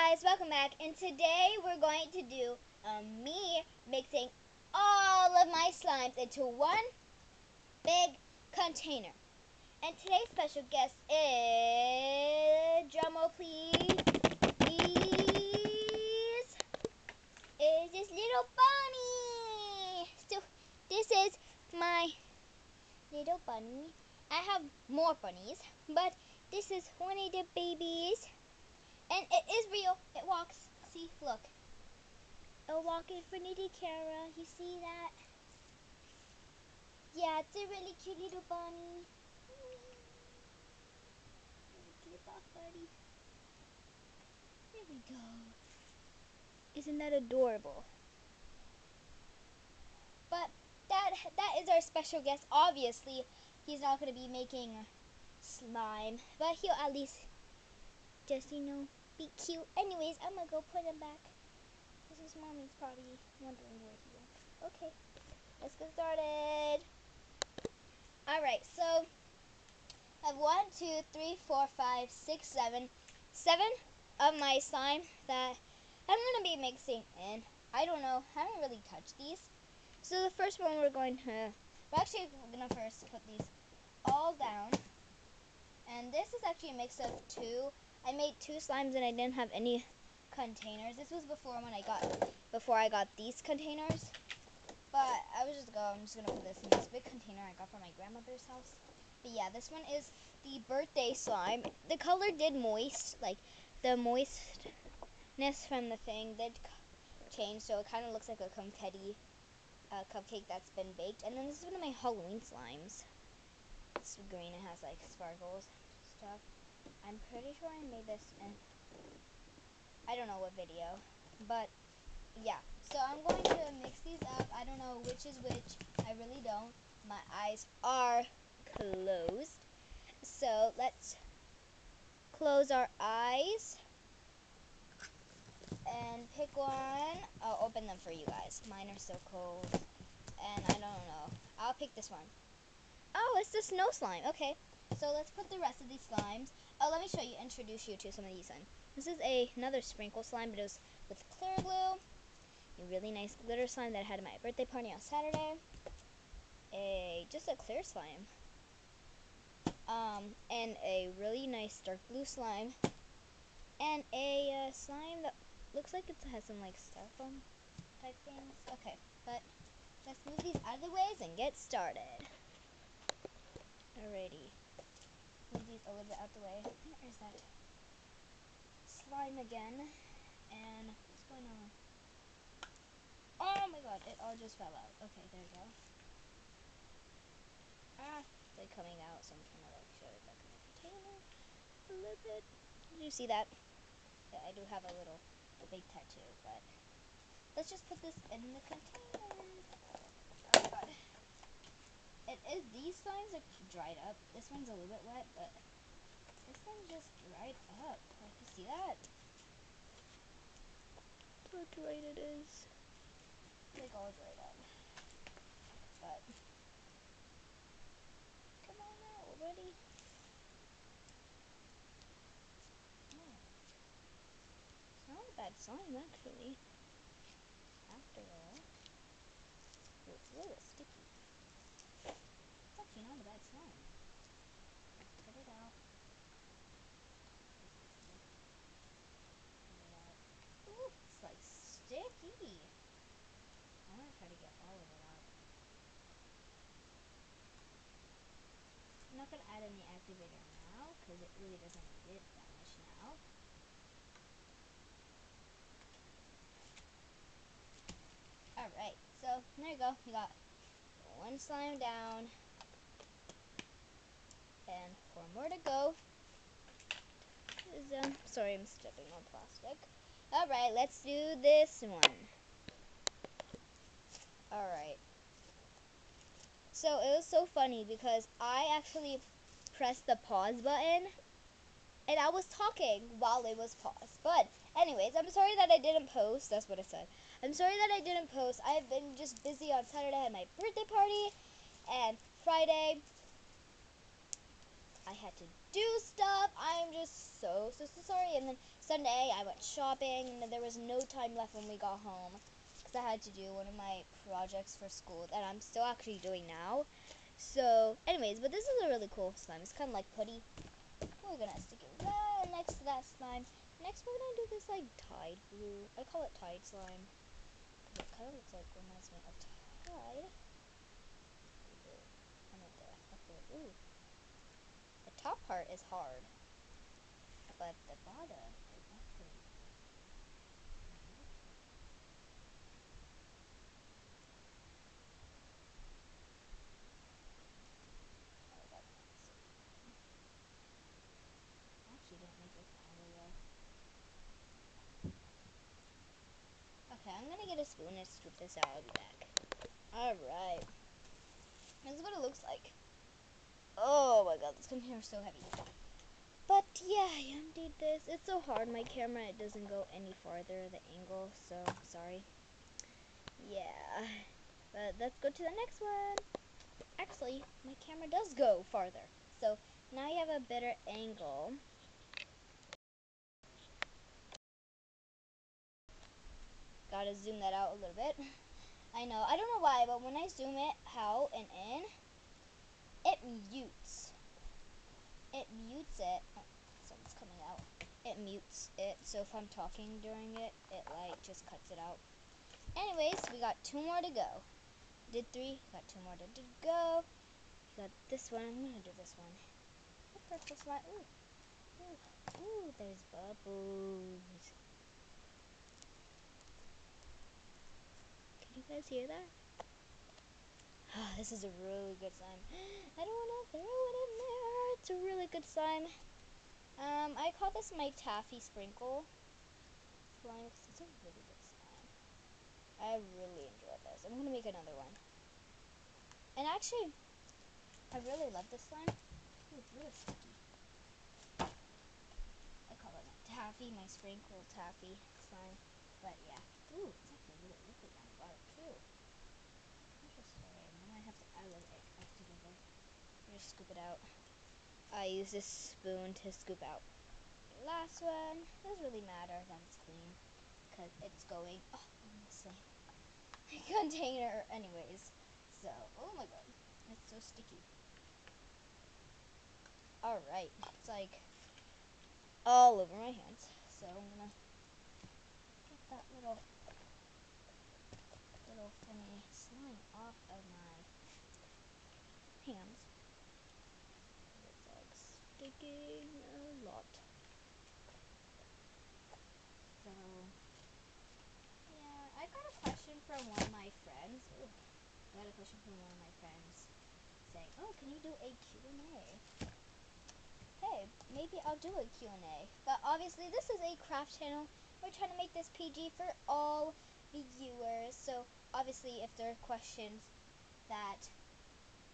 guys, welcome back, and today we're going to do me mixing all of my slimes into one big container. And today's special guest is, drumroll please, is this little bunny. So this is my little bunny. I have more bunnies, but this is one of the babies. And it is real. It walks. See, look. It'll walk in front of the camera. You see that? Yeah, it's a really cute little bunny. Flip off, buddy. There we go. Isn't that adorable? But that is our special guest. Obviously, he's not going to be making slime, but he'll at least just, be cute. Anyways, I'm going to go put him back. His mommy's probably wondering where he went. Okay, let's get started. Alright, so I have 1, 2, 3, 4, 5, 6, 7 of my slime that I'm going to be mixing in. I don't know, I haven't really touched these. So the first one we're actually going to first put these all down. And this is actually a mix of two. I made two slimes and I didn't have any containers. This was before I got these containers. But I'm just gonna put this in this big container I got from my grandmother's house. But yeah, this one is the birthday slime. The color did moist, like the moistness from the thing did change, so it kind of looks like a confetti cupcake that's been baked. And then this is one of my Halloween slimes. It's green. It has like sparkles stuff. I'm pretty sure I made this in I don't know what video, but yeah. So I'm going to mix these up. I don't know which is which. I really don't. My eyes are closed. So let's close our eyes and pick one. I'll open them for you guys. Mine are so cold. And I don't know. I'll pick this one. Oh, it's the snow slime. Okay. So let's put the rest of these slimes. Oh, let me introduce you to some of these slimes. This is another sprinkle slime, but it was with clear glue. A really nice glitter slime that I had at my birthday party on Saturday. Just a clear slime. And a really nice dark blue slime. And a slime that looks like it has some like styrofoam type things. Okay, but let's move these out of the ways and get started. Alrighty. Move these a little bit out the way. There's that slime again. And what's going on? Oh my god, it all just fell out. Okay, there we go. It's like coming out, so I'm trying to like show it back in the container a little bit. Did you see that? Yeah, I do have a big tattoo, but let's just put this in the container. Oh god. These slimes are dried up. This one's a little bit wet, but this one just dried up. Like, you see that? How dried it is. Like all dried up. But come on out already. Oh. It's not a bad slime actually. After all. Ooh, it's a little bit sticky. It's actually not a bad slime. Let's put it out. Ooh, it's like sticky. I'm gonna try to get all of it out. I'm not gonna add any activator now because it really doesn't need it that much now. Alright, so there you go. We got one slime down and 4 more to go. Sorry, I'm stepping on plastic. Alright, let's do this one. Alright. So it was so funny because I actually pressed the pause button and I was talking while it was paused. But anyways, I'm sorry that I didn't post. That's what I said. I'm sorry that I didn't post. I've been just busy on Saturday. I had my birthday party, and Friday I had to do stuff. I'm just so sorry. And then Sunday I went shopping, and then there was no time left when we got home because I had to do one of my projects for school that I'm still actually doing now. So, anyways, but this is a really cool slime. It's kind of like putty. We're gonna stick it right next to that slime. Next, we're gonna do this like Tide glue. I call it Tide slime. It kind of looks like, reminds me of Tide. And then the upper, ooh. The top part is hard, but the bottom is actually oh, that's not so good. Actually didn't make it all the way. Okay, I'm gonna get a spoon and scoop this out. I'll be back. Alright. This is what it looks like. Oh my god, this container is so heavy. But yeah, I undid this. It's so hard. My camera, it doesn't go any farther, the angle, so sorry. Yeah. But let's go to the next one. Actually, my camera does go farther. So now you have a better angle. Gotta zoom that out a little bit. I know, I don't know why, but when I zoom it out and in, it mutes. It mutes it. Oh, something's coming out. It mutes it, so if I'm talking during it, it like just cuts it out. Anyways, we got 2 more to go. Did 3, got 2 more to go. Got this one, I'm gonna do this one. The purple slime, ooh, ooh, ooh, there's bubbles. Can you guys hear that? This is a really good slime. I don't want to throw it in there. It's a really good slime. I call this my taffy sprinkle slime because it's a really good slime. I really enjoy this. I'm going to make another one. And actually, I really love this slime. Ooh, it's really sticky. I call it my taffy, my sprinkle taffy slime. But yeah. Ooh, it's actually really liquid down the bottom too. Interesting. I might have to add a little egg together. Just scoop it out. I use this spoon to scoop out the last one. It doesn't really matter that it's clean because it's going in the same container anyways. So, oh my god, it's so sticky. Alright, it's like all over my hands. So I'm gonna get that little funny slime off of my hands. It's like sticking a lot. So, yeah, I got a question from one of my friends. Ooh, I got a question from one of my friends saying, oh, can you do a Q&A? Hey, maybe I'll do a Q&A. But obviously, this is a craft channel. We're trying to make this PG for all the viewers. So, obviously, if there are questions that,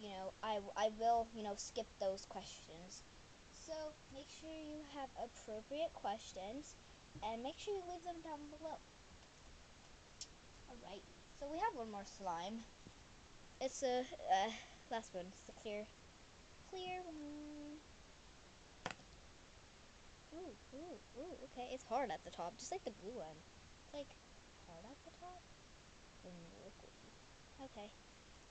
you know, I will, you know, skip those questions. So, make sure you have appropriate questions. And make sure you leave them down below. Alright, so we have one more slime. It's a, last one. It's the clear one. Ooh, ooh, ooh, okay. It's hard at the top, just like the blue one. It's like hard at the top and liquidy. Okay.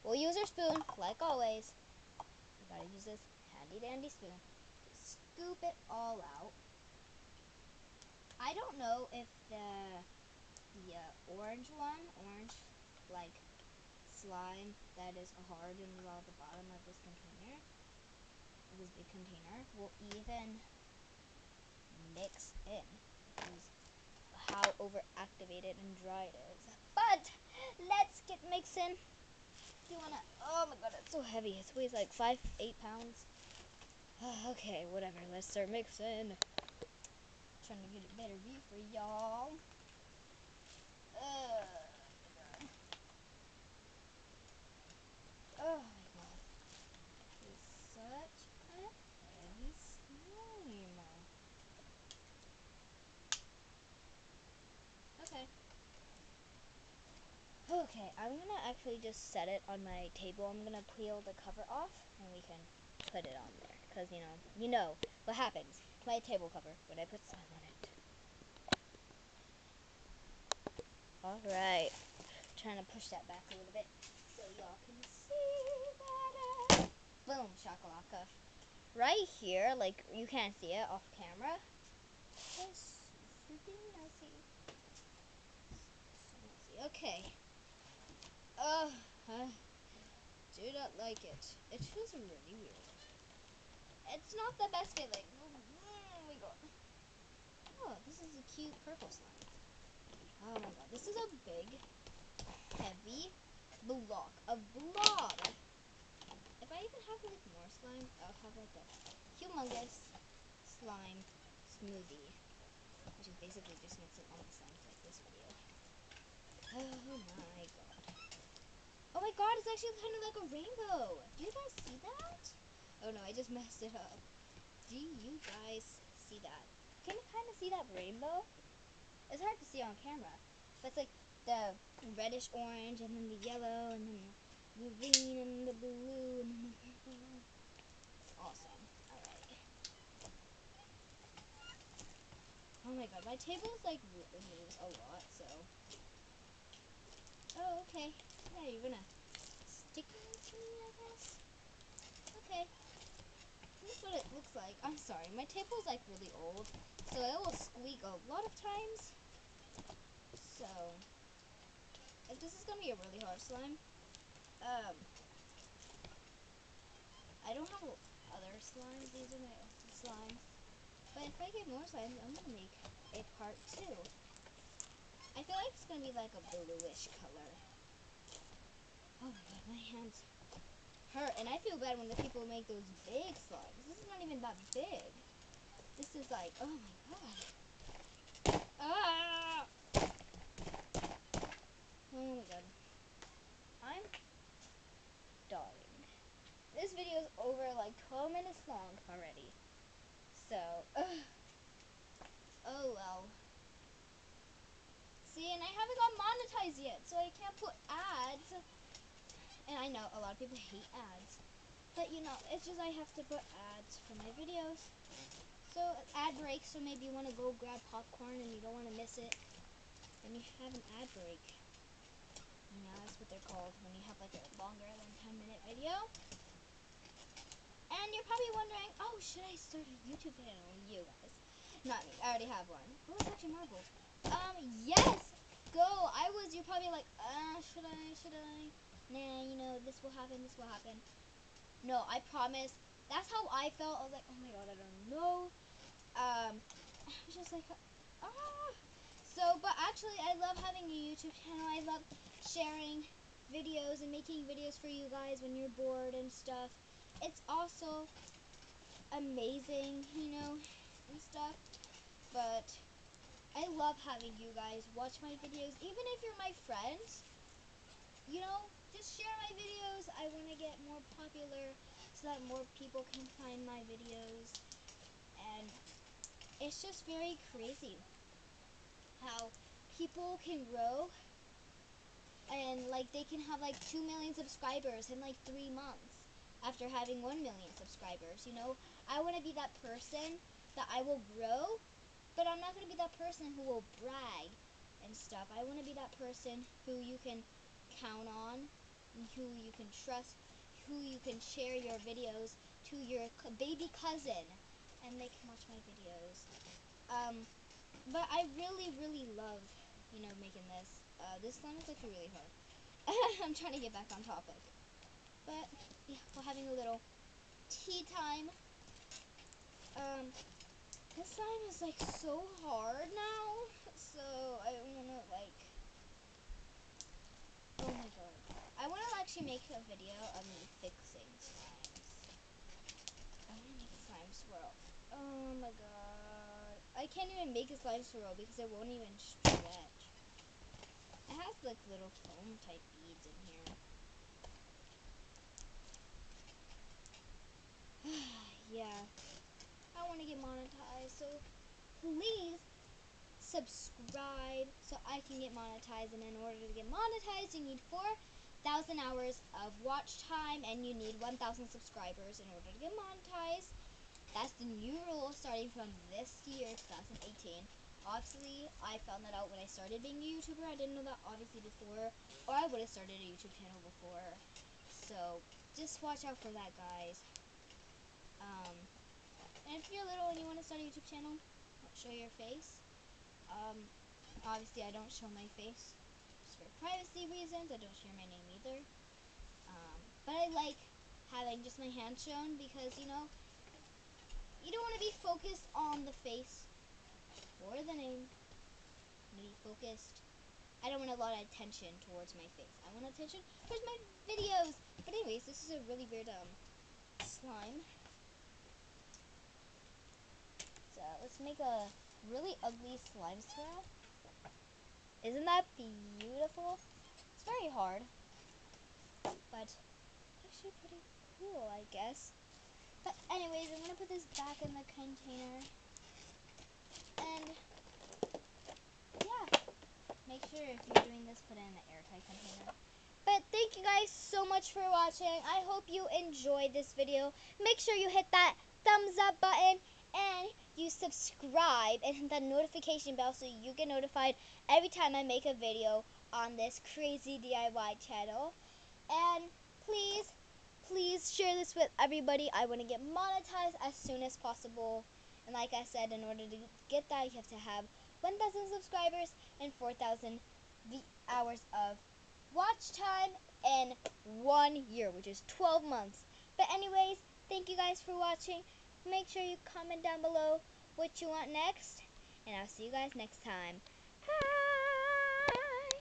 We'll use our spoon, like always. We gotta use this handy dandy spoon to scoop it all out. I don't know if the orange like slime that is hard and around the bottom of this container, of this big container, will even mix in because how overactivated and dry it is. But let's get mixing. Do you wanna? Oh my god, it's so heavy. It weighs like 8 pounds. Okay, whatever. Let's start mixing. Trying to get a better view for y'all. Oh my god. Oh my god. It's such a heavy slime. Okay. Okay, I'm gonna actually just set it on my table. I'm gonna peel the cover off and we can put it on there. because you know what happens to my table cover when I put slime on it. All right, trying to push that back a little bit so y'all can see better. Boom, shakalaka. Right here, like you can't see it off camera. It's freaking messy. So messy. Okay. I do not like it. It feels really weird. It's not the best feeling. Oh my god. Oh, this is a cute purple slime. Oh my god, this is a big, heavy block of blob. If I even have like more slime, I'll have like a humongous slime smoothie, which is basically just mixing all my slimes like this video. Oh my god. Oh my god, it's actually kind of like a rainbow. Do you guys see that? Oh no, I just messed it up. Do you guys see that? Can you kind of see that rainbow? It's hard to see on camera, but it's like the reddish orange, and then the yellow, and then the green, and the blue, and then the purple. It's awesome. Alright. Oh my god, my table is like moves a lot, so. Oh, okay. Yeah, you're gonna stick it to me, I guess? Okay. That's what it looks like. I'm sorry, my table's like really old, so it will squeak a lot of times. So, if this is gonna be a really hard slime, I don't have other slimes. These are my own slimes. But if I get more slimes, I'm gonna make a part 2. I feel like it's gonna be like a bluish color. Oh my god, my hands hurt, and I feel bad when the people make those big slimes. This is not even that big. This is like, oh my god. Ah! Oh my god. I'm dying. This video is over like 12 minutes long already. So, oh well. See, and I haven't got monetized yet, so I can't put ads. And I know a lot of people hate ads. But it's just I have to put ads for my videos. So ad break, so maybe you want to go grab popcorn and you don't want to miss it. Then you have an ad break. That's what they're called when you have like a longer than 10-minute video. And you're probably wondering, oh, should I start a YouTube channel? You guys. Not me. I already have one. Oh, it's actually marbles. Yes! Go! You're probably like, should I? Nah, this will happen, No, I promise. That's how I felt. I was like, oh my god, I don't know. I was just like, ah. So, but actually, I love having a YouTube channel. I love sharing videos and making videos for you guys when you're bored and stuff. It's also amazing, and stuff. But I love having you guys watch my videos, even if you're my friends. Just share my videos. I want to get more popular so that more people can find my videos. And it's just very crazy how people can grow and like they can have like 2 million subscribers in like 3 months after having 1 million subscribers. I want to be that person that I will grow, but I'm not going to be that person who will brag and stuff. I want to be that person who you can count on, who you can trust, who you can share your videos to your baby cousin and they can watch my videos. But I really, really love, making this. This slime is actually really hard. I'm trying to get back on topic. But, yeah, we're having a little tea time. This slime is, like, so hard now. So, I want to, like, oh my god. I want to actually make a video of me fixing slimes. I want to make a slime swirl. Oh my god. I can't even make a slime swirl because it won't even stretch. It has like little foam type beads in here. Yeah. I want to get monetized, so please subscribe so I can get monetized. And in order to get monetized, you need 4,000 hours of watch time and you need 1,000 subscribers in order to get monetized. That's the new rule starting from this year, 2018. Obviously, I found that out when I started being a YouTuber. I didn't know that obviously before, or I would have started a YouTube channel before. So, just watch out for that, guys. And if you're little and you want to start a YouTube channel, don't show your face. Obviously, I don't show my face just for privacy reasons. I don't share my name either. But I like having just my hand shown because, you know, you don't want to be focused on the face or the name. You want to be focused. I don't want a lot of attention towards my face. I want attention towards my videos. But anyways, this is a really weird slime. So let's make a really ugly slime swirl. Isn't that beautiful? It's very hard, but actually pretty cool, I guess. But anyways, I'm gonna put this back in the container, and yeah, make sure if you're doing this, put it in the airtight container. But thank you guys so much for watching. I hope you enjoyed this video. Make sure you hit that thumbs up button and you subscribe and hit that notification bell so you get notified every time I make a video on this Crazy DIY channel. And please share this with everybody. I want to get monetized as soon as possible. And like I said, in order to get that, you have to have 1,000 subscribers and 4,000 hours of watch time in 1 year, which is 12 months. But anyways, thank you guys for watching. Make sure you comment down below what you want next. And I'll see you guys next time. Bye!